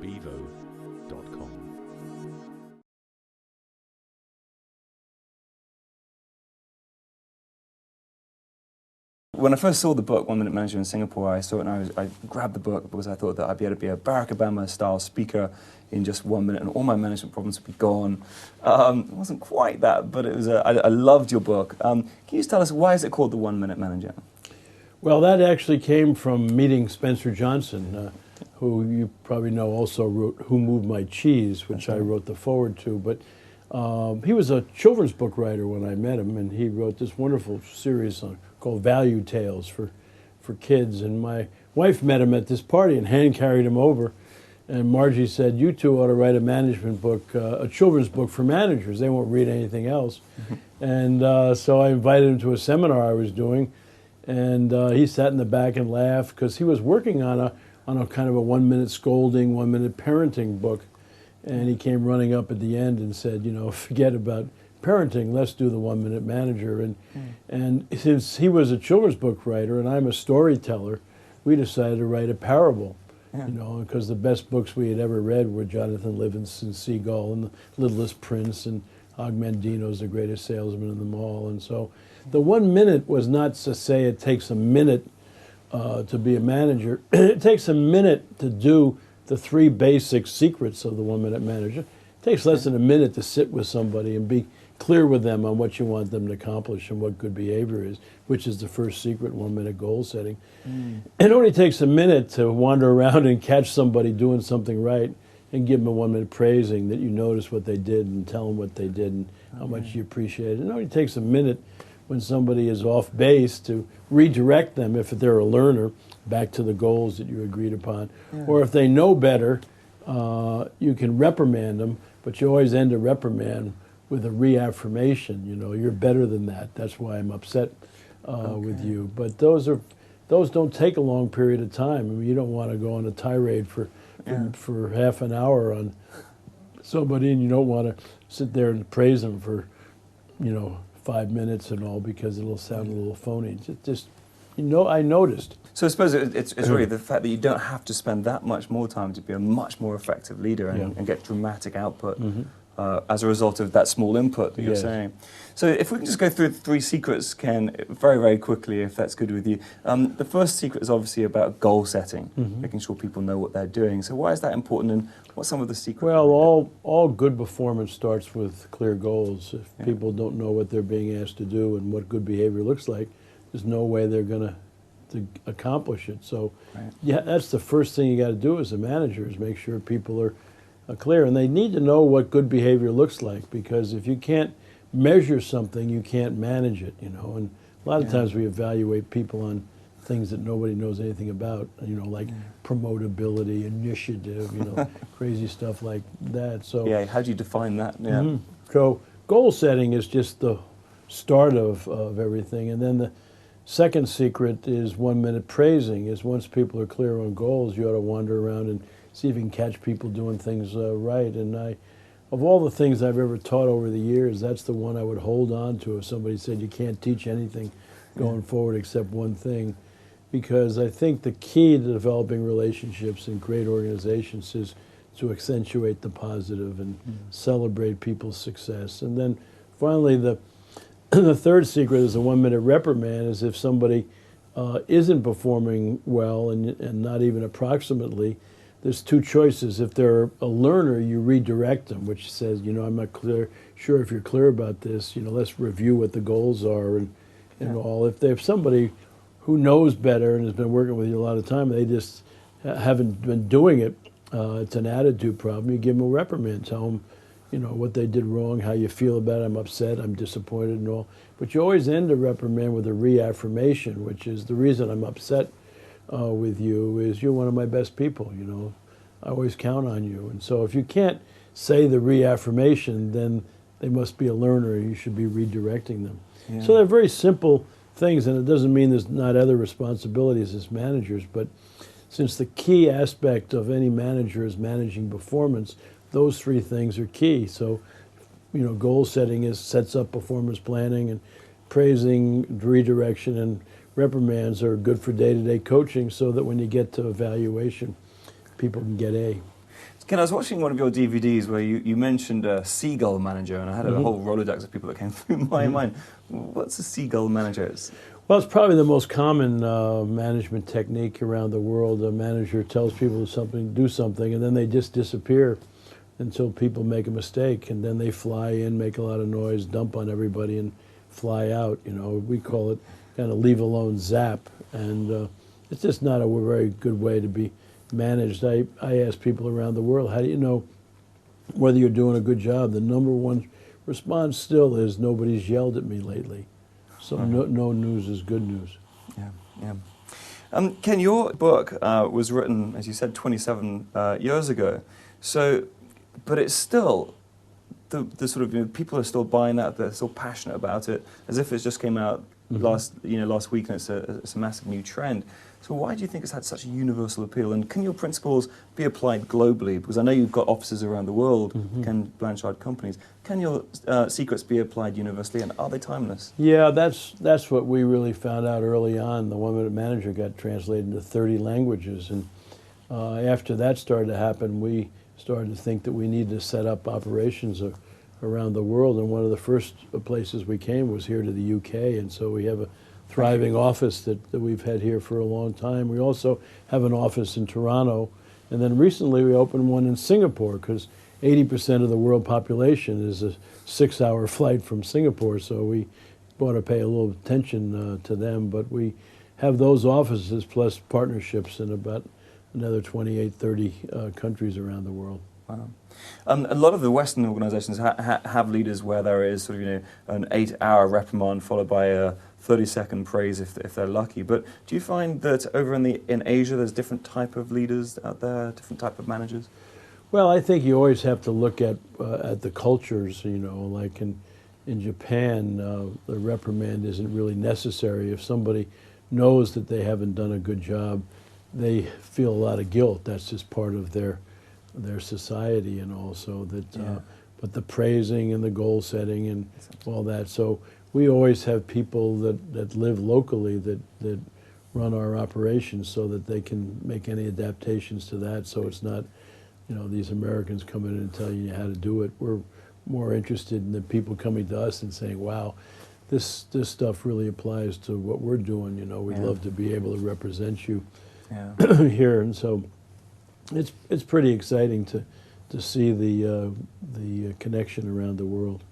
bevo.com. When I first saw the book, One Minute Manager in Singapore, I saw it and I grabbed the book because I thought that I'd be able to be a Barack Obama-style speaker in just 1 minute and all my management problems would be gone. It wasn't quite that, but it was. I loved your book. Can you just tell us, why is it called The 1 Minute Manager? Well, that actually came from meeting Spencer Johnson, who you probably know also wrote Who Moved My Cheese, which I wrote the foreword to. But he was a children's book writer when I met him, and he wrote this wonderful series called Value Tales for kids. And my wife met him at this party and hand carried him over. And Margie said, "You two ought to write a management book, a children's book for managers. They won't read anything else." And so I invited him to a seminar I was doing. And he sat in the back and laughed because he was working on a kind of a 1 minute scolding, 1 minute parenting book. And he came running up at the end and said, forget about parenting, let's do the 1 Minute Manager. And since he was a children's book writer and I'm a storyteller, we decided to write a parable. Because the best books we had ever read were Jonathan Livingston's Segal and The Littlest Prince and Og Mandino's The Greatest Salesman in the Mall. And so the 1 minute was not to say it takes a minute to be a manager. It takes a minute to do the 3 basic secrets of the 1 Minute Manager. It takes less than a minute to sit with somebody and be clear with them on what you want them to accomplish and what good behavior is, which is the first secret, 1 minute goal setting. It only takes a minute to wander around and catch somebody doing something right and give them a 1 minute praising that you notice what they did and tell them what they did and how much you appreciate it. It only takes a minute when somebody is off base to redirect them, if they're a learner, back to the goals that you agreed upon. Or if they know better, you can reprimand them, but you always end a reprimand with a reaffirmation. You're better than that. That's why I'm upset with you. But those don't take a long period of time. I mean, you don't want to go on a tirade for half an hour on somebody, and you don't want to sit there and praise them for 5 minutes and all, because it'll sound a little phony. I noticed. So I suppose it's really the fact that you don't have to spend that much more time to be a much more effective leader and get dramatic output as a result of that small input that you're saying. So if we can just go through the 3 secrets, Ken, very, very quickly, if that's good with you. The first secret is obviously about goal setting, making sure people know what they're doing. So why is that important, and what's some of the secrets? Well, all good performance starts with clear goals. If people don't know what they're being asked to do and what good behavior looks like, there's no way they're going to accomplish it. So that's the first thing you got to do as a manager, is make sure people are clear. And they need to know what good behavior looks like, because if you can't measure something, you can't manage it, And a lot of times we evaluate people on things that nobody knows anything about, like promotability, initiative, crazy stuff like that. So how do you define that? So goal setting is just the start of everything. And then the second secret is 1 minute praising, is once people are clear on goals, you ought to wander around and see if you can catch people doing things right. And of all the things I've ever taught over the years, that's the one I would hold on to if somebody said you can't teach anything going forward except one thing. Because I think the key to developing relationships in great organizations is to accentuate the positive and celebrate people's success. And then finally, the third secret is a 1 minute reprimand, is if somebody isn't performing well and not even approximately, there's 2 choices. If they're a learner, you redirect them, which says, I'm not sure if you're clear about this, let's review what the goals are and all. If there's somebody who knows better and has been working with you a lot of time, they just haven't been doing it, it's an attitude problem, you give them a reprimand, tell them, what they did wrong, how you feel about it, I'm upset, I'm disappointed and all. But you always end a reprimand with a reaffirmation, which is, the reason I'm upset with you is you're one of my best people, I always count on you. And so if you can't say the reaffirmation, then they must be a learner, you should be redirecting them. So they're very simple things, and it doesn't mean there's not other responsibilities as managers, but since the key aspect of any manager is managing performance, those 3 things are key. So, goal setting sets up performance planning, and praising, redirection, and reprimands are good for day-to-day coaching, so that when you get to evaluation, people can get A. Ken, I was watching one of your DVDs where you mentioned a Segal Manager, and I had a whole Rolodex of people that came through my mind. What's a Segal Manager? Well, it's probably the most common management technique around the world. A manager tells people to do something, and then they just disappear until people make a mistake, and then they fly in, make a lot of noise, dump on everybody, and fly out. You know, we call it kind of leave alone zap, and it's just not a very good way to be managed. I ask people around the world, how do you know whether you're doing a good job? The number one response still is, nobody's yelled at me lately. So no news is good news. Yeah, yeah. Ken, your book was written, as you said, 27 years ago. So, but it's still, the sort of, people are still buying that, they're still passionate about it, as if it just came out last week, and it's a massive new trend. So why do you think it's had such a universal appeal? And can your principles be applied globally? Because I know you've got offices around the world, Ken Blanchard companies. Can your secrets be applied universally, and are they timeless? Yeah, that's what we really found out early on. The 1 Minute Manager got translated into 30 languages, and after that started to happen, we started to think that we needed to set up operations around the world, and one of the first places we came was here to the UK, and so we have a thriving office that we've had here for a long time. We also have an office in Toronto, and then recently we opened one in Singapore, because 80% of the world population is a 6-hour flight from Singapore, so we want to pay a little attention to them. But we have those offices plus partnerships in about another 28, 30 countries around the world. Wow. A lot of the Western organizations have leaders where there is sort of, an 8-hour reprimand followed by a 30-second praise if they're lucky. But do you find that over in Asia there's different type of leaders out there, different type of managers? Well, I think you always have to look at the cultures. Like in Japan, the reprimand isn't really necessary. If somebody knows that they haven't done a good job, they feel a lot of guilt. That's just part of their society, and also that. But the praising and the goal setting and all that. So we always have people that live locally that run our operations, so that they can make any adaptations to that. So it's not, these Americans coming in and telling you how to do it. We're more interested in the people coming to us and saying, wow, this stuff really applies to what we're doing. We'd love to be able to represent you here. And so it's pretty exciting to see the connection around the world.